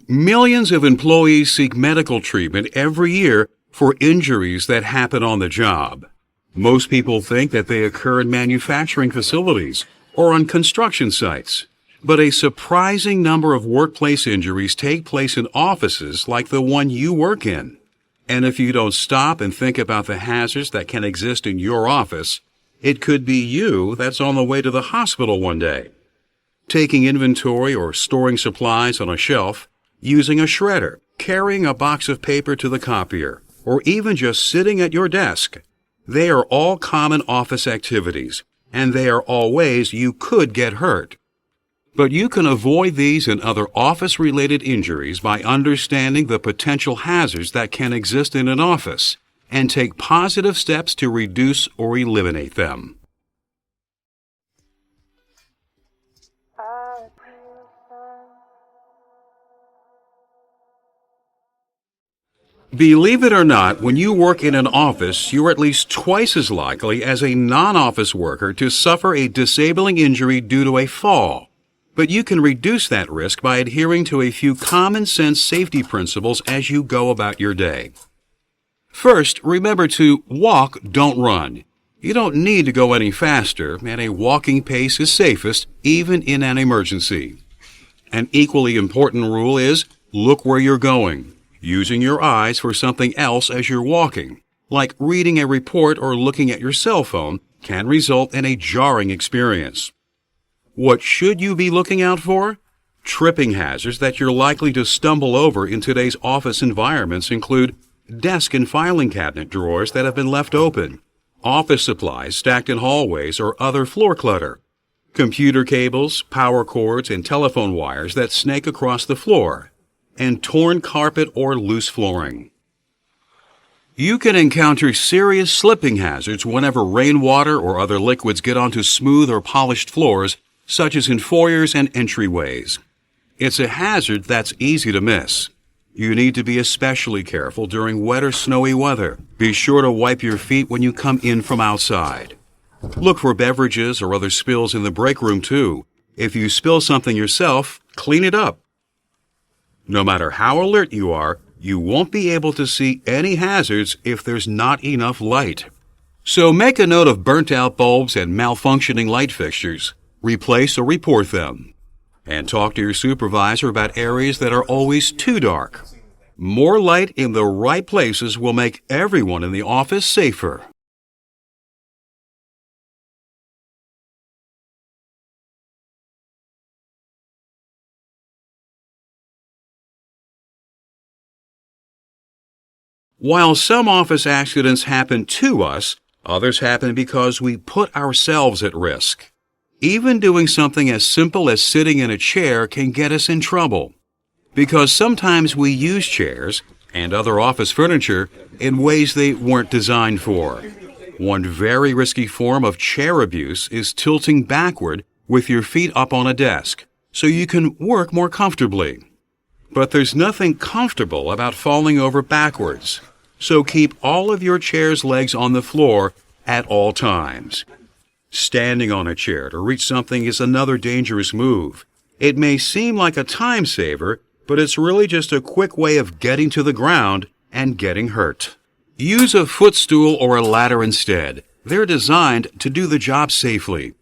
Millions of employees seek medical treatment every year for injuries that happen on the job. Most people think that they occur in manufacturing facilities or on construction sites, but a surprising number of workplace injuries take place in offices like the one you work in. And if you don't stop and think about the hazards that can exist in your office, it could be you that's on the way to the hospital one day. Taking inventory or storing supplies on a shelf, using a shredder, carrying a box of paper to the copier, or even just sitting at your desk. They are all common office activities, and they are all ways you could get hurt. But you can avoid these and other office-related injuries by understanding the potential hazards that can exist in an office and take positive steps to reduce or eliminate them. Believe it or not, when you work in an office, you're at least twice as likely as a non-office worker to suffer a disabling injury due to a fall. But you can reduce that risk by adhering to a few common-sense safety principles as you go about your day. First, remember to walk, don't run. You don't need to go any faster, and a walking pace is safest, even in an emergency. An equally important rule is look where you're going, using your eyes for something else as you're walking, like reading a report or looking at your cell phone, can result in a jarring experience. What should you be looking out for? Tripping hazards that you're likely to stumble over in today's office environments include desk and filing cabinet drawers that have been left open, office supplies stacked in hallways or other floor clutter, computer cables, power cords, and telephone wires that snake across the floor, and torn carpet or loose flooring. You can encounter serious slipping hazards whenever rainwater or other liquids get onto smooth or polished floors, such as in foyers and entryways. It's a hazard that's easy to miss. You need to be especially careful during wet or snowy weather. Be sure to wipe your feet when you come in from outside. Look for beverages or other spills in the break room too. If you spill something yourself, clean it up. No matter how alert you are, you won't be able to see any hazards if there's not enough light. So make a note of burnt-out bulbs and malfunctioning light fixtures. Replace or report them. And talk to your supervisor about areas that are always too dark. More light in the right places will make everyone in the office safer. While some office accidents happen to us, others happen because we put ourselves at risk. Even doing something as simple as sitting in a chair can get us in trouble, because sometimes we use chairs and other office furniture in ways they weren't designed for. One very risky form of chair abuse is tilting backward with your feet up on a desk, so you can work more comfortably. But there's nothing comfortable about falling over backwards, so keep all of your chair's legs on the floor at all times. Standing on a chair to reach something is another dangerous move. It may seem like a time saver, but it's really just a quick way of getting to the ground and getting hurt. Use a footstool or a ladder instead. They're designed to do the job safely.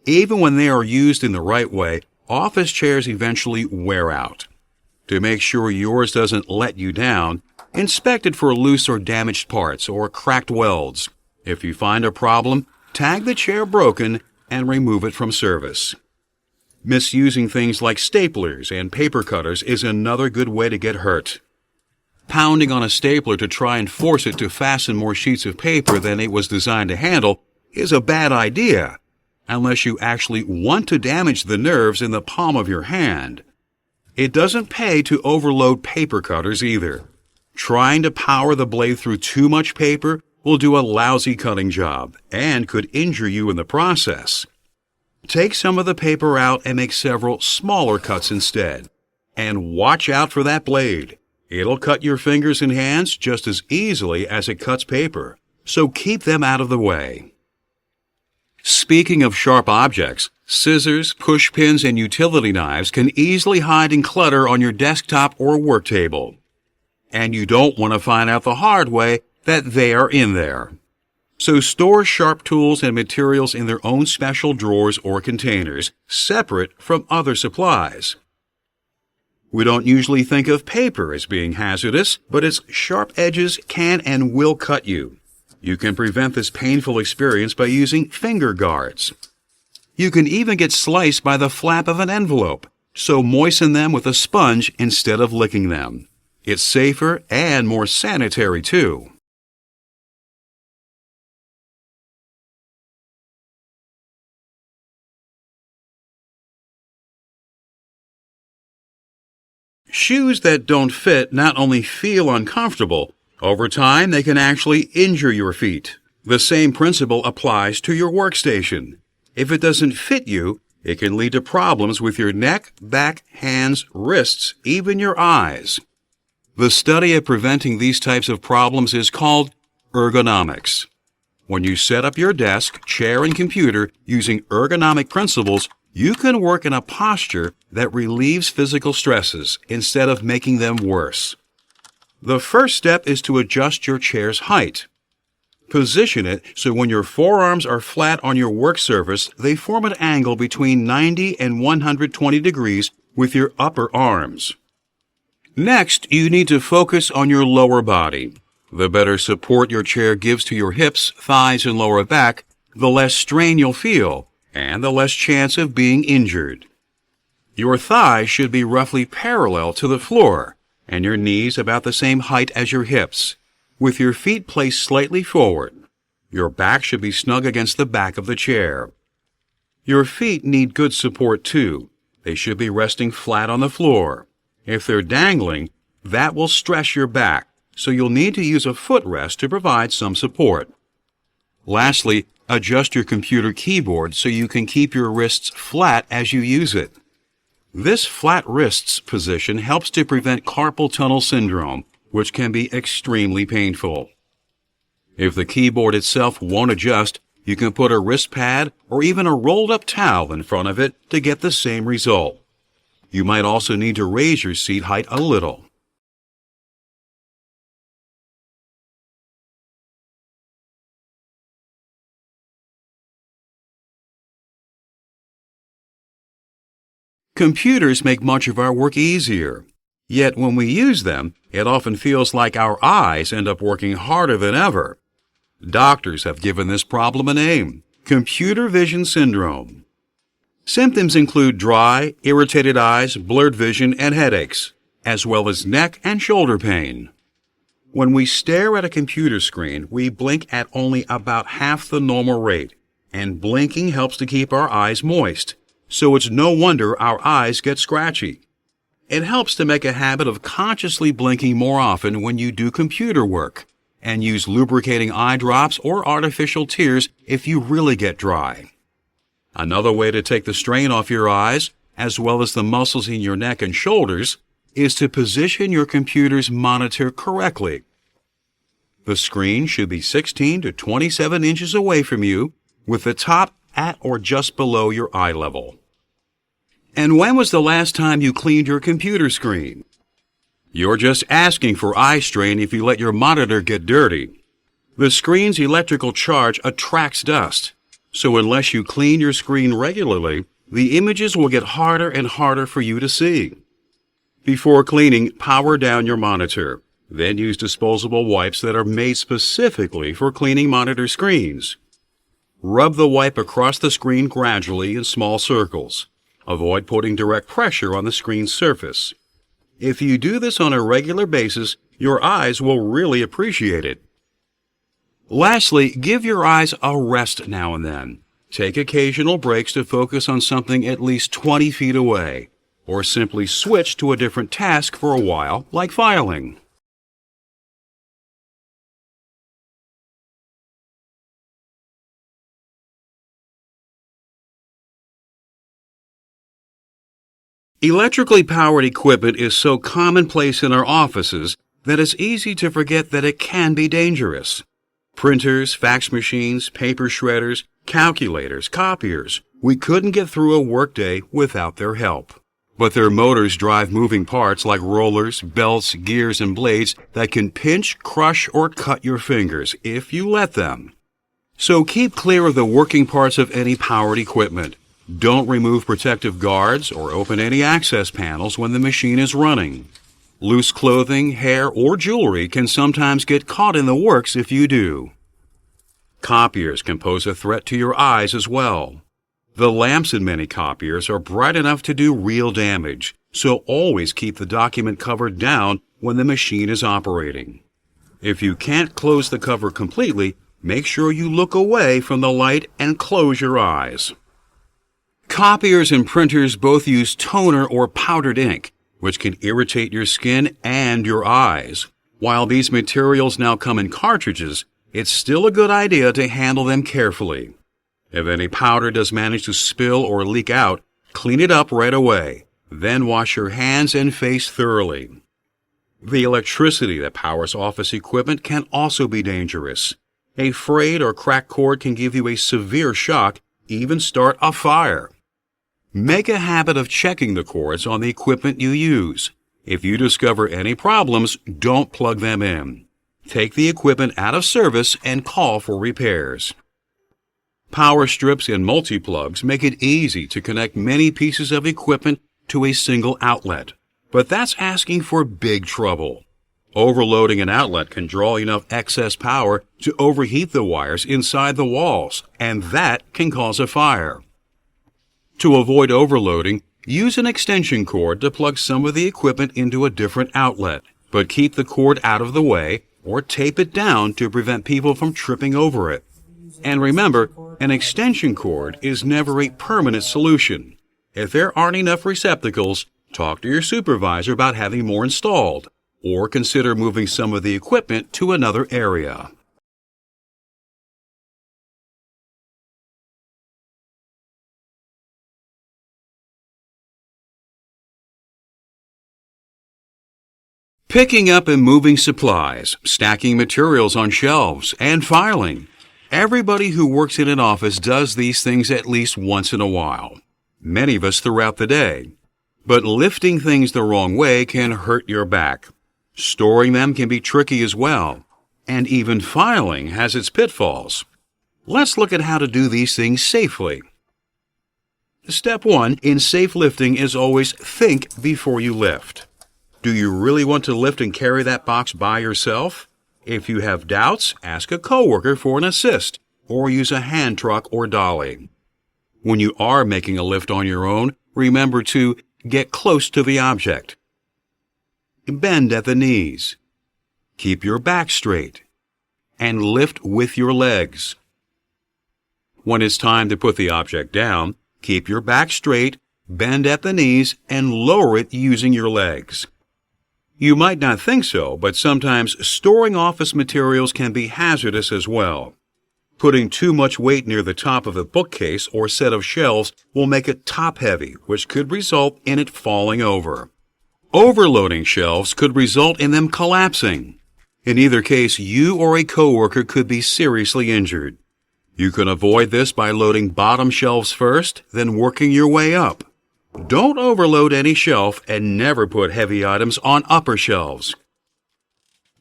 Even when they are used in the right way, office chairs eventually wear out. To make sure yours doesn't let you down, inspect it for loose or damaged parts or cracked welds. If you find a problem, tag the chair broken and remove it from service. Misusing things like staplers and paper cutters is another good way to get hurt. Pounding on a stapler to try and force it to fasten more sheets of paper than it was designed to handle is a bad idea, unless you actually want to damage the nerves in the palm of your hand. It doesn't pay to overload paper cutters either. Trying to power the blade through too much paper will do a lousy cutting job and could injure you in the process. Take some of the paper out and make several smaller cuts instead. And watch out for that blade. It'll cut your fingers and hands just as easily as it cuts paper, so keep them out of the way. Speaking of sharp objects, scissors, push pins, and utility knives can easily hide in clutter on your desktop or work table. And you don't want to find out the hard way that they are in there. So store sharp tools and materials in their own special drawers or containers, separate from other supplies. We don't usually think of paper as being hazardous, but its sharp edges can and will cut you. You can prevent this painful experience by using finger guards. You can even get sliced by the flap of an envelope, so moisten them with a sponge instead of licking them. It's safer and more sanitary too. Shoes that don't fit not only feel uncomfortable, over time they can actually injure your feet. The same principle applies to your workstation. If it doesn't fit you, it can lead to problems with your neck, back, hands, wrists, even your eyes. The study of preventing these types of problems is called ergonomics. When you set up your desk, chair, and computer using ergonomic principles, you can work in a posture that relieves physical stresses instead of making them worse. The first step is to adjust your chair's height. Position it so when your forearms are flat on your work surface, they form an angle between 90 and 120 degrees with your upper arms. Next, you need to focus on your lower body. The better support your chair gives to your hips, thighs, and lower back, the less strain you'll feel, and the less chance of being injured. Your thighs should be roughly parallel to the floor, and your knees about the same height as your hips, with your feet placed slightly forward. Your back should be snug against the back of the chair. Your feet need good support too. They should be resting flat on the floor. If they're dangling, that will stress your back, so you'll need to use a footrest to provide some support. Lastly, adjust your computer keyboard so you can keep your wrists flat as you use it. This flat wrists position helps to prevent carpal tunnel syndrome, which can be extremely painful. If the keyboard itself won't adjust, you can put a wrist pad or even a rolled-up towel in front of it to get the same result. You might also need to raise your seat height a little. Computers make much of our work easier. Yet when we use them, it often feels like our eyes end up working harder than ever. Doctors have given this problem a name: computer vision syndrome. Symptoms include dry, irritated eyes, blurred vision, and headaches, as well as neck and shoulder pain. When we stare at a computer screen, we blink at only about half the normal rate, and blinking helps to keep our eyes moist, so it's no wonder our eyes get scratchy. It helps to make a habit of consciously blinking more often when you do computer work, and use lubricating eye drops or artificial tears if you really get dry. Another way to take the strain off your eyes, as well as the muscles in your neck and shoulders, is to position your computer's monitor correctly. The screen should be 16 to 27 inches away from you, with the top at or just below your eye level. And when was the last time you cleaned your computer screen? You're just asking for eye strain if you let your monitor get dirty. The screen's electrical charge attracts dust, so unless you clean your screen regularly, the images will get harder and harder for you to see. Before cleaning, power down your monitor. Then use disposable wipes that are made specifically for cleaning monitor screens. Rub the wipe across the screen gradually in small circles. Avoid putting direct pressure on the screen's surface. If you do this on a regular basis, your eyes will really appreciate it. Lastly, give your eyes a rest now and then. Take occasional breaks to focus on something at least 20 feet away, or simply switch to a different task for a while, like filing. Electrically powered equipment is so commonplace in our offices that it's easy to forget that it can be dangerous. Printers, fax machines, paper shredders, calculators, copiers. We couldn't get through a workday without their help. But their motors drive moving parts like rollers, belts, gears, and blades that can pinch, crush, or cut your fingers if you let them. So keep clear of the working parts of any powered equipment. Don't remove protective guards or open any access panels when the machine is running. Loose clothing, hair, or jewelry can sometimes get caught in the works if you do. Copiers can pose a threat to your eyes as well. The lamps in many copiers are bright enough to do real damage, so always keep the document cover down when the machine is operating. If you can't close the cover completely, make sure you look away from the light and close your eyes. Copiers and printers both use toner or powdered ink, which can irritate your skin and your eyes. While these materials now come in cartridges, it's still a good idea to handle them carefully. If any powder does manage to spill or leak out, clean it up right away. Then wash your hands and face thoroughly. The electricity that powers office equipment can also be dangerous. A frayed or cracked cord can give you a severe shock, even start a fire. Make a habit of checking the cords on the equipment you use. If you discover any problems, don't plug them in. Take the equipment out of service and call for repairs. Power strips and multi-plugs make it easy to connect many pieces of equipment to a single outlet, but that's asking for big trouble. Overloading an outlet can draw enough excess power to overheat the wires inside the walls, and that can cause a fire. To avoid overloading, use an extension cord to plug some of the equipment into a different outlet, but keep the cord out of the way or tape it down to prevent people from tripping over it. And remember, an extension cord is never a permanent solution. If there aren't enough receptacles, talk to your supervisor about having more installed, or consider moving some of the equipment to another area. Picking up and moving supplies, stacking materials on shelves, and filing. Everybody who works in an office does these things at least once in a while. Many of us throughout the day. But lifting things the wrong way can hurt your back. Storing them can be tricky as well. And even filing has its pitfalls. Let's look at how to do these things safely. Step 1 in safe lifting is always think before you lift. Do you really want to lift and carry that box by yourself? If you have doubts, ask a coworker for an assist, or use a hand truck or dolly. When you are making a lift on your own, remember to get close to the object. Bend at the knees. Keep your back straight. And lift with your legs. When it's time to put the object down, keep your back straight, bend at the knees, and lower it using your legs. You might not think so, but sometimes storing office materials can be hazardous as well. Putting too much weight near the top of a bookcase or set of shelves will make it top-heavy, which could result in it falling over. Overloading shelves could result in them collapsing. In either case, you or a coworker could be seriously injured. You can avoid this by loading bottom shelves first, then working your way up. Don't overload any shelf and never put heavy items on upper shelves.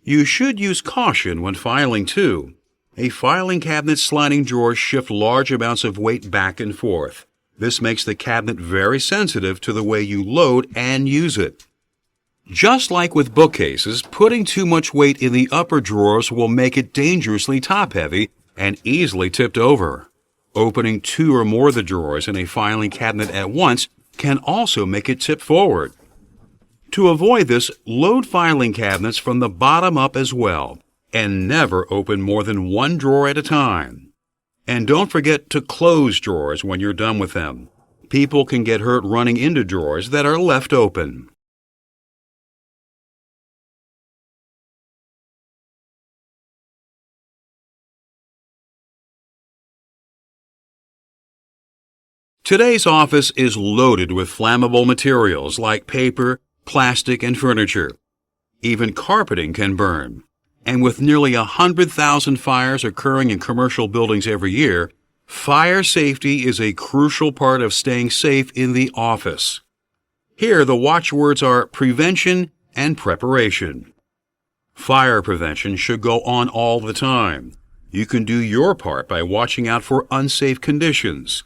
You should use caution when filing too. A filing cabinet's sliding drawers shift large amounts of weight back and forth. This makes the cabinet very sensitive to the way you load and use it. Just like with bookcases, putting too much weight in the upper drawers will make it dangerously top-heavy and easily tipped over. Opening 2 or more of the drawers in a filing cabinet at once can also make it tip forward. To avoid this, load filing cabinets from the bottom up as well, and never open more than 1 drawer at a time. And don't forget to close drawers when you're done with them. People can get hurt running into drawers that are left open. Today's office is loaded with flammable materials like paper, plastic, and furniture. Even carpeting can burn. And with nearly 100,000 fires occurring in commercial buildings every year, fire safety is a crucial part of staying safe in the office. Here, the watchwords are prevention and preparation. Fire prevention should go on all the time. You can do your part by watching out for unsafe conditions.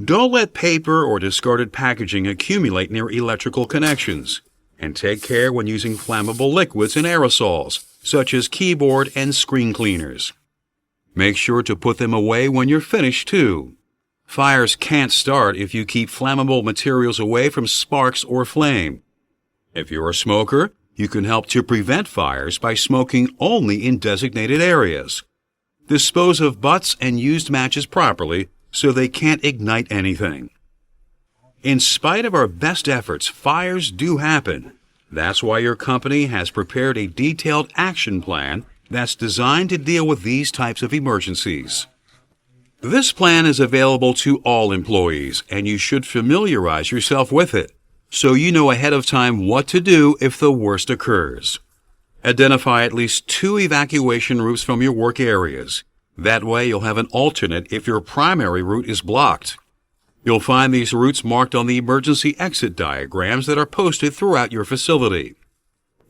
Don't let paper or discarded packaging accumulate near electrical connections. And take care when using flammable liquids and aerosols, such as keyboard and screen cleaners. Make sure to put them away when you're finished, too. Fires can't start if you keep flammable materials away from sparks or flame. If you're a smoker, you can help to prevent fires by smoking only in designated areas. Dispose of butts and used matches properly so they can't ignite anything. In spite of our best efforts, fires do happen. That's why your company has prepared a detailed action plan that's designed to deal with these types of emergencies. This plan is available to all employees, and you should familiarize yourself with it so you know ahead of time what to do if the worst occurs. Identify at least 2 evacuation routes from your work areas. That way you'll have an alternate if your primary route is blocked. You'll find these routes marked on the emergency exit diagrams that are posted throughout your facility.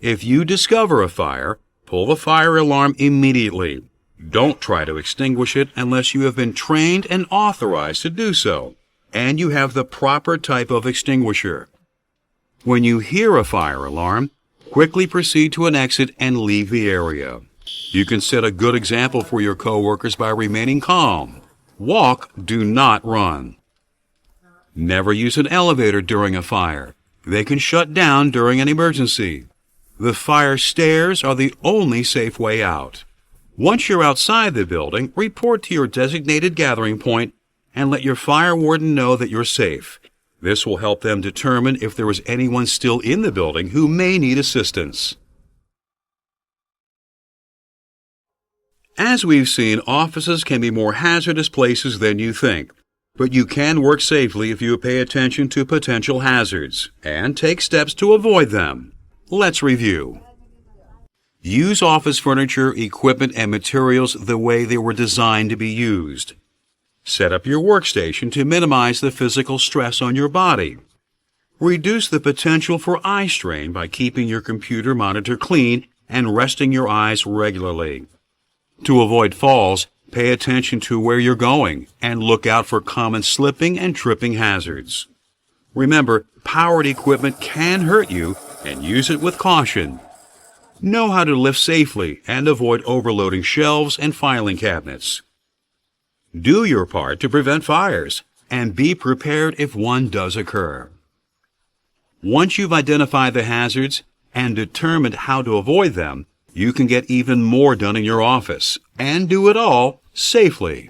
If you discover a fire, pull the fire alarm immediately. Don't try to extinguish it unless you have been trained and authorized to do so, and you have the proper type of extinguisher. When you hear a fire alarm, quickly proceed to an exit and leave the area. You can set a good example for your coworkers by remaining calm. Walk, do not run. Never use an elevator during a fire. They can shut down during an emergency. The fire stairs are the only safe way out. Once you're outside the building, report to your designated gathering point and let your fire warden know that you're safe. This will help them determine if there is anyone still in the building who may need assistance. As we've seen, offices can be more hazardous places than you think. But you can work safely if you pay attention to potential hazards and take steps to avoid them. Let's review. Use office furniture, equipment, and materials the way they were designed to be used. Set up your workstation to minimize the physical stress on your body. Reduce the potential for eye strain by keeping your computer monitor clean and resting your eyes regularly. To avoid falls, pay attention to where you're going and look out for common slipping and tripping hazards. Remember, powered equipment can hurt you and use it with caution. Know how to lift safely and avoid overloading shelves and filing cabinets. Do your part to prevent fires and be prepared if one does occur. Once you've identified the hazards and determined how to avoid them, you can get even more done in your office and do it all safely.